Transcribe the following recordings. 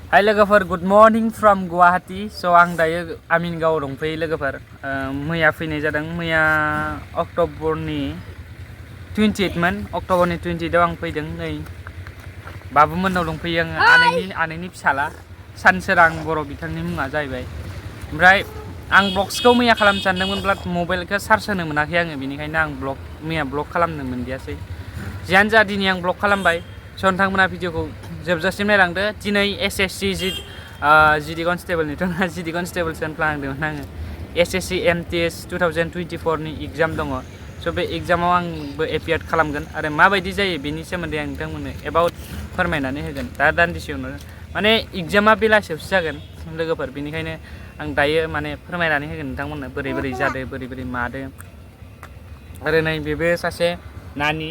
Hai लोगोफोर good morning from Guwahati स' आं दायो आमिनगाव दंफैयो लोगोफोर मैया फैनाय जादों मैया अक्ट'बरनि 28 मोन अक्ट'बरनि 28 आव आं फैदों नै बाबुमोननाव दंफैयो आङो आनैनि फिसाला सानसोरां बर' बिथांनि मुङा जाहैबाय ओमफ्राय आं ब्लग्सखौ मैया खालामनो सानदोंमोनब्ला मबाइलखौ चार्ज होनो मोनाखै आङो बेनिखायनो आं मैया ब्लग खालामनो मोनदियासै जियानो जा दिनै आं ब्लग खालामबाय स' नोंथांमोना भिडिअखौ जोबजासिम नायलांदो दिनै एसएससि जिडि कनस्टेबलनिथ' नङा जिडि कनस्टेबलसो होनफ्लांदोंमोन आङो एसएससि एमटिएस 2024 नि एग्जाम दङ स' बे एग्जामाव आंबो एपियार खालामगोन आरो माबायदि जायो बेनि सोमोन्दै आं नोंथांमोननो एबाउट फोरमायनानै होगोन दा दान्दिसे उनाव माने एग्जामा बेलासियावसो जागोन लोगोफोर बेनिखायनो आं दायो माने फोरमायनानै होगोन नोंथांमोननो बोरै बोरै जादों बोरै मादों आरो नै बेबो सासे नानि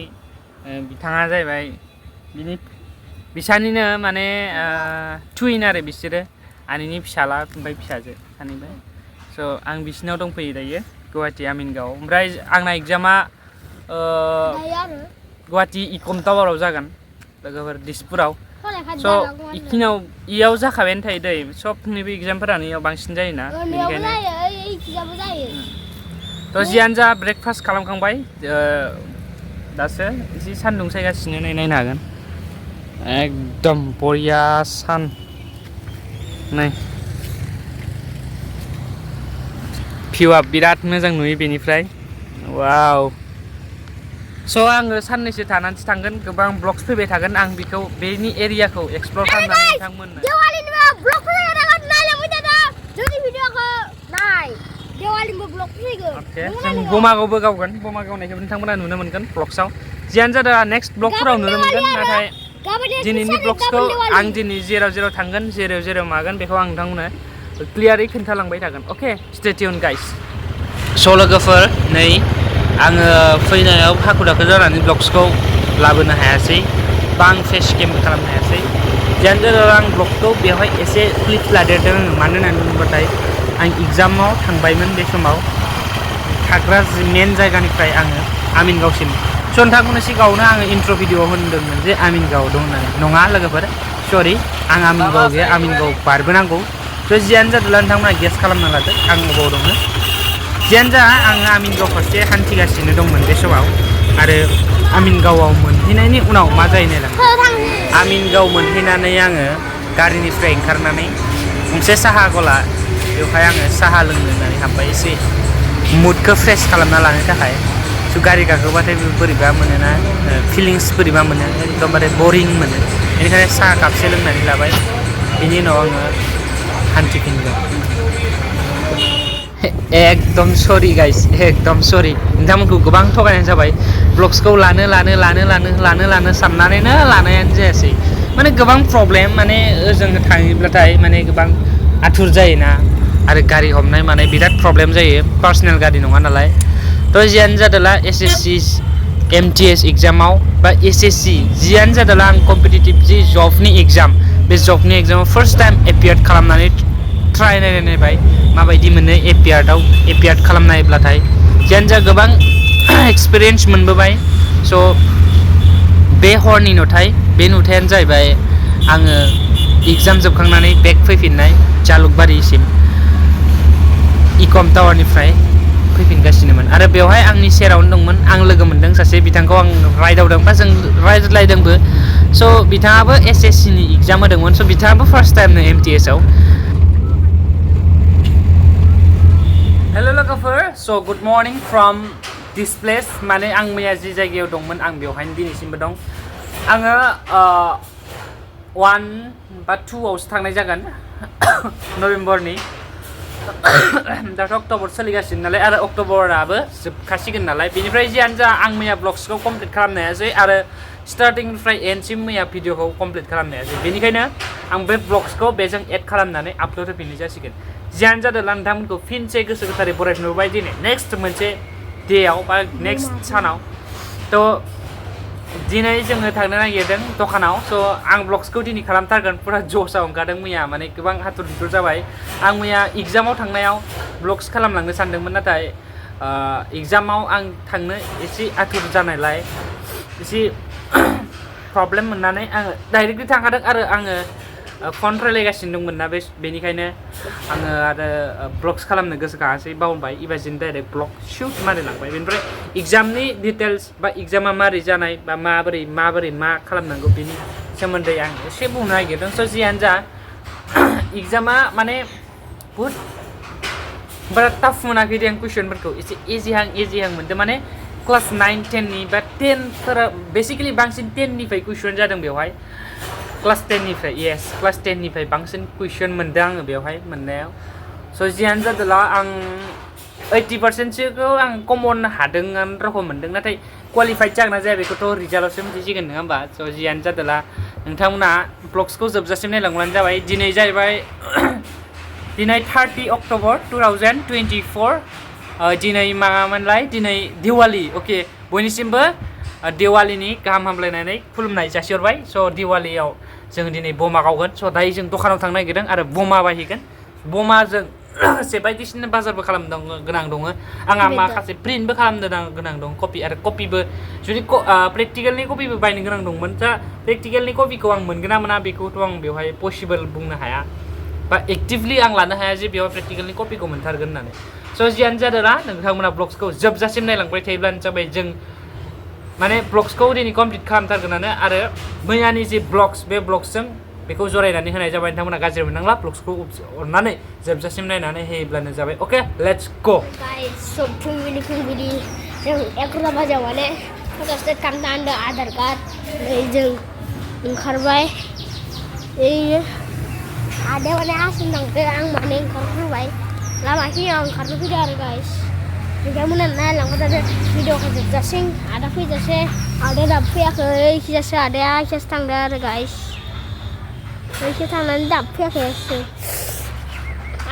बिथाङा जाहैबाय बिसानिनो माने टुइन आरो बिसोरो आनैनि फिसाला ओमफ्राय फिसाजो सानैबो स' आं बिसिनाव दंफैयो दायो गुवाहाटी आमिनगाव ओमफ्राय आंना एग्जामा गुवाहाटी इकम टावाराव जागोन लोगोफोर दिसपुराव स' इयाव जाखाबायानो थायो दै सबनिबो एग्जामफोरानो इयाव बांसिन जायोना बेनिखायनो थ' जियानो जा ब्रेकफास्ट खालामखांबाय दासो एसे सान्दुं सायगासिनो नायनो हागोन एकदम बरिया सान नै भिउआ बिराद मोजां नुयो बेनिफ्राय वाव स' आङो साननैसो थानानैसो थांगोन गोबां ब्लग्स फैबाय थागोन आं बेखौ बेनि एरियाखौ एक्सप्लर खालामनानै नोंथांमोननो बमागावबो गावगोन बमा गावनायखौ नोंथांमोना नुनो मोनगोन ब्लग्सआव जियानो जादों नेक्स्ट ब्लगफोराव नुनो मोनगोन नाथाय दिनैनि ब्लग्सखौ आं दिनै जेराव थांगोन जेराव मागोन बेखौ आं नोंथांमोननो क्लियारै खोन्थालांबाय थागोन अके स्टे टिउन गाइस स' लोगोफोर नै आङो फैनायाव हाखु दाखु जानानै ब्लग्सखौ लाबोनो हायासै बा आं फेस केमबो खालामनो हायासै जियानो जादों आं ब्लगखौ बेवहाय एसे क्लिप लादेरदों मानो होननानै बुङोबाथाय आं एग्जामाव थांबायमोन बे समाव थाग्रा मेन जायगानिफ्राय आङो आमिनगावसिम स' नोंथांमोननो सिगाङावनो आङो इन्ट्र' भिडिअ होनदोंमोन जे आमिनगाव दं होननानै नङा लोगोफोर सरि आं आमिनगाव गैया आमिनगाव बारबोनांगौ स' जियानो जादोंला नोंथांमोना गेस खालामना लादो आं अबाव दङ जियानो जा आङो आमिनगाव फारसे हान्थिगासिनो दंमोन बे समाव आरो आमिनगावआव मोनहैनायनि उनाव मा जायो नायलां आमिनगाव मोनहैनानै आङो गारिनिफ्राय ओंखारनानै गंसे साहा गला बेवहाय आङो साहा लोंनो होननानै हाबबाय एसे मुडखौ फ्रेस खालामना लानो थाखाय स' गारि गाखोबाथाय बोरैबा मोनोना फिलिंस बोरैबा मोनो एकदमबारे बरिं मोनो बेनिखायनो साहा कापसे लोंनानै लाबाय बेनि उनाव आङो हान्थिफिनगोन एकदम सरि गाइस एकदम सरि नोंथांमोनखौ गोबां थगायनाय जाबाय ब्लग्सखौ लानो साननानैनो लानायानो जायासै माने गोबां प्रब्लेम माने ओजों थाङोब्लाथाय माने गोबां आथुर जायोना आरो गारि हमनाय मानाय बिराद प्रब्लेम जायो पार्सनेल गारि नङा नालाय थ' जियानो जादोंला एसएससि एमटिएस एग्जामाव बा एसएससि जियानो जादोंला आं कम्पिटिटिभ जि जबनि एग्जाम बे जबनि एग्जामाव फार्स्ट टाइम एपियार खालामनानै ट्राइ नायबाय माबायदि मोनो एपियार खालामनायब्लाथाय जियानो जा गोबां एक्सपिरियेन्स मोनबोबाय स' बे हरनि नुथायानो जाहैबाय आङो एग्जाम जोबखांनानै बेक फैफिननाय जालुकबारिसिम इकम टावारनिफ्राय फैफिनगासिनोमोन आरो बेवहाय आंनि सेरावनो दंमोन आं लोगो मोनदों सासे बिथांखौ आं रायदावदों बा जों रायज्लायदोंबो स' बिथाङाबो एसएससि नि एग्जाम होदोंमोन स' बिथाङाबो फार्स्ट टाइमनो एमटिएस आव हेल' लोगोफोर स' good morning from this place माने आं मैया जि जायगायाव दंमोन आं बेवहायनो दिनैसिमबो दं आङो 1 बा 2 आवसो थांनाय जागोन नभेम्बरनि दाथ' अक्ट'बर सोलिगासिनो नालाय आरो अक्ट'बराबो जोबखासिगोन नालाय बेनिफ्राय जियानो जा आं मैया ब्लग्सखौ कमप्लिट खालामनो हायासै आरो स्टार्टिंनिफ्राय एन्डसिम मैया भिडिअखौ कमप्लिट खालामनो हायासै बेनिखायनो आं बे ब्लग्सखौ बेजों एड खालामनानै आपल'ड होफिननाय जासिगोन जियानो जादोंला नोंथांमोनखौ फिनसे गोसो गोथारै बरायफिनबाय दिनै नेक्स्ट मोनसे डेआव बा नेक्स्ट सानाव थ' दिनै जोङो थांनो नागिरदों दखानाव स' आं ब्लग्सखौ दिनै खालामथारगोन पुरा जसाव ओंखारदों मैया माने गोबां हाथुर हुथुर जाबाय आं मैया एग्जामाव थांनायाव ब्लग्स खालामलांनो सानदोंमोन नाथाय एग्जामाव आं थांनो एसे आथुर जानायलाय एसे प्रब्लेम मोननानै आङो डाइरेक्टलि थांखादों आरो आङो फन रायलायगासिनो दंमोन ना बेनिखायनो आङो आरो ब्लग्स खालामनो गोसो खाङासै बावबाय इबादिनो डाइरेक्ट ब्लग शुट मारिलांबाय बेनिफ्राय एग्जामनि डिटेल्स बा एग्जामा मारै जानाय बा माबोरै मा खालामनांगौ बेनि सोमोन्दै आं एसे बुंनो नागिरदों स' जियानो जा एग्जामा माने बुहुद बारा टाफ मोनाखै दे आं कुइसनफोरखौ एसे इजिहां मोनदों माने क्लास 9 10नि बा 10फोरा बेसिकेलि बांसिन 10निफ्राय कुइसन जादों बेवहाय क्लास 10निफ्राय येस क्लास 10निफ्राय बांसिन कुइसन मोनदों आङो बेवहाय मोननायाव स' जियानो जादोंला आं 80%सोखौ आं कमन हादों रखम मोनदों नाथाय क्वालिफाइड जागोन ना जाया बेखौथ' रिजाल्टआवसो मिथिसिगोन नङा होमबा स' जियानो जादोंला नोंथांमोना ब्लग्सखौ जोबजासिम नायलांबानो जाबाय दिनै जाहैबाय दिनै 30 अक्ट'बर 2024 दिनै मामोनलाय दिनै दिवाली अके बयनिसिमबो दिवालीनि गाहाम हामलायनानै खुलुमनाय जासिहरबाय स' दिवालीयाव जों दिनै बमा गावगोन स' दायो जों दखानाव थांनो नागिरदों आरो बमा बायहैगोन बमाजों लोगोसे बायदिसिना बाजारबो खालामनो गोनां दङ आंहा माखासे प्रिन्टबो खालामनो गोनां दं कपि आरो कपिबो जुदि प्रेक्टिकेलनि कपिबो बायनो गोनां दंमोन दा प्रेक्टिकेलनि कपिखौ आं मोनगोन ना मोना बेखौथ' आं बेवहाय पसिबोल बुंनो हाया बा एक्टिभलि आं लानो हाया जे बेवहाय प्रेक्टिकेलनि कपिखौ मोनथारगोन होननानै स' जियानो जादोंना नोंथांमोना ब्लग्सखौ जोबजासिम नायलांबाय थायोब्लानो जाबाय जों माने ब्लग्सखौ दिनै कमप्लिट खालामथारगोनानो आरो मैयानि जे ब्लग्स बे ब्लग्सजों बेखौ जरायनानै होनाय जाबाय नोंथांमोना गाज्रि मोननांला ब्लग्सखौ अननानै जोबजासिम नायनानै होयोब्लानो जाबाय अके लेट्स गो फुंबिलि जों 11 बाजियाव माने फार्स्ट थांना होनदों आधार कार्ड जों ओंखारबाय आदाया माने आसुम थांदो आं माने ओंखारखांबाय लामाखिनियाव ओंखारनो फैदों आरो गाइस नोंथांमोना नायलांबाय थादो भिडिअखौ जोबजासिम आदा फैजासे आदाया दाबो फैयाखै इखिजासो आदाया इखिजासो थांदों आरो गाइस इखि थांनानै दाबो फैयाखै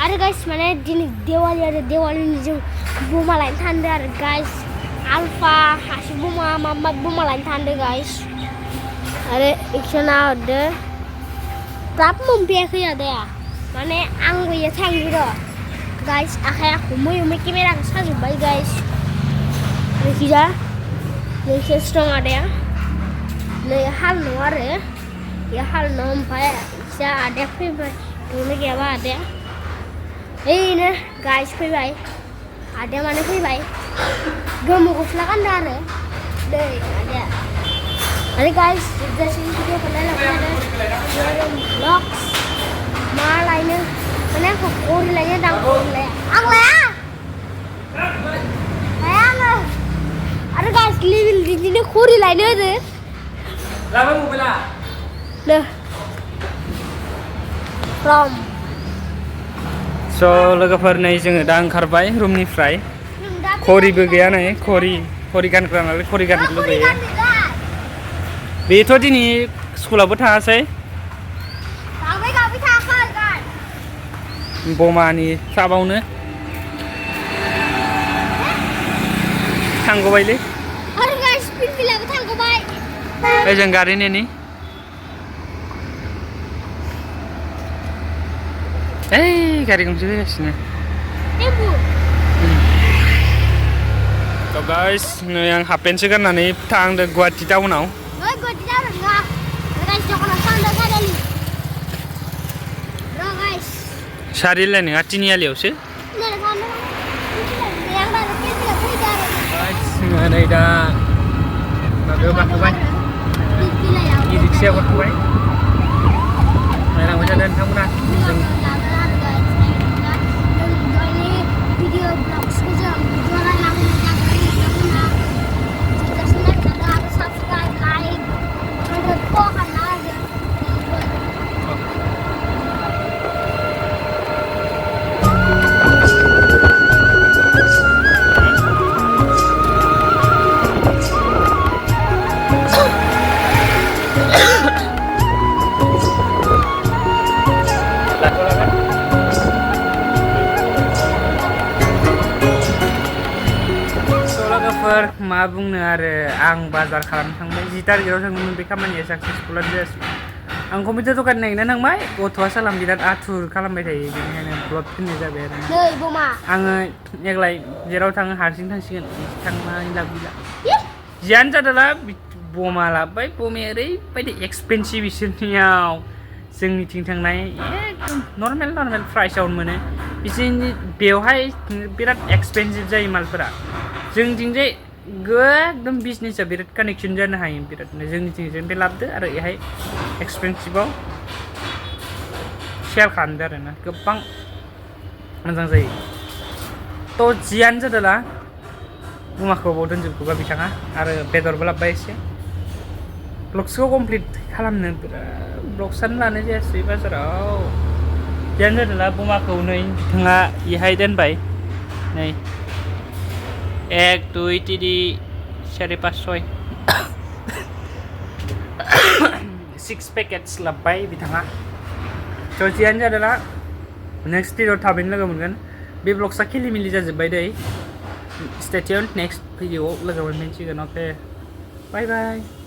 आरो गाइस माने दिनै दिवाली आरो दिवालीनि जों बमा लायनो थांदों आरो गाइस आल्फा हासि बमा मा बमा लायनो थांदों गाइस आरो इखिना हरदो दाबो मोनफैयाखै आदाया माने आंबो इयाव थांनि र' गाइस आखाया हमै केमेराखौ साजोब्बाय गाइस नोंखिजा नोंखिजासो दं आदाया नै हाल न' आरो बे हाल न' ओमफ्राय इखिजा आदाया फैबाय दंना गैयाबा आदाया ओइनो गाइस फैबाय आदाया माने फैबाय गोमो गस्ला गानदों आरो नै आदाया आरो गाइस जोबजासिम भिडिअखौ नायलांबाय थादो ब्लग्स मा लायनो माने आंखौ घरि लायनो दां घरि लाया आं लाया आङो आरो गाइस लेभेल बिदिनो घरि लायनो होदो लाबाय मबाइला नो फ्रम स' लोगोफोर नै जोङो दा ओंखारबाय रुमनिफ्राय घरिबो गैया नै घरि गानग्रा नालाय घरि गाननो लुगैयो बेथ' दिनै स्कुलावबो थाङासै बमानि क्लाबावनो थांगौबायलै ओजों गारि नेनि ओइ गारि गंसे फैगासिनो थ' गाइस नै आं हाफ पेन्टसो गाननानै थांदों गुवाहाटि टाउनाव सारिलाय नङा तिनियालियावसो नै दा माबायाव गाखोबाय इ रिक्सायाव गाखोबाय नायलांबाय थादों नोंथांमोना जों मा बुंनो आरो आं बाजार खालामनो थांबाय 10 तारिखआव थांदोंमोन बे खामानिया साक्सेसफुलानो जायासै आं कम्पिउटार दखान नागिरना थांबाय गथ'आ सालाम बिराद आथुर खालामबाय थायो बेनिखायनो ब्लड फिननाय जाबाय आरो आङो एग्लाय जेराव थाङो हारसिं थांसिगोन थांनानै लाब गैला जियानो जादोंला बमा लाबोबाय बमाया ओरैबायदि एक्सपेन्सिभ बिसोरनियाव जोंनिथिं थांनाय एकदम नर्मेल प्राइसआवनो मोनो बिसोरनि बेवहाय बिराद एक्सपेनसिभ जायो मालफोरा जोंनिथिंजाय एकदम बिजनेसा बिराद कानेक्सन जानो हायो बिरादनो जोंनिथिंजाय बे लाबोदो आरो बेहाय एक्सपेनसिभआव सेल खालामदो आरोना गोबां मोजां जायो थ' जियानो जादोंला मुवाखौ बाव दोनजोबखोबा बिथाङा आरो बेदरबो लाबोबाय एसे ब्लग्सखौ कमप्लिट खालामनो बिराद ब्लग्सआनो लानाय जायासै बाजाराव जियानो जादोंला बमाखौ नै बिथाङा इहाय दोनबाय नै 1 2 3 4 5 6 6 पेकेट्स लाबोबाय बिथाङा थ' जियानो जादोंला नेक्स्ट भिडिअ थाबैनो लोगो मोनगोन बे ब्लग्सआ खिलिमिलि जाजोब्बाय दै स्टे टिउन्ड नेक्स्ट भिडिअआव लोगो मोनफिनसिगोन अके बाय बाय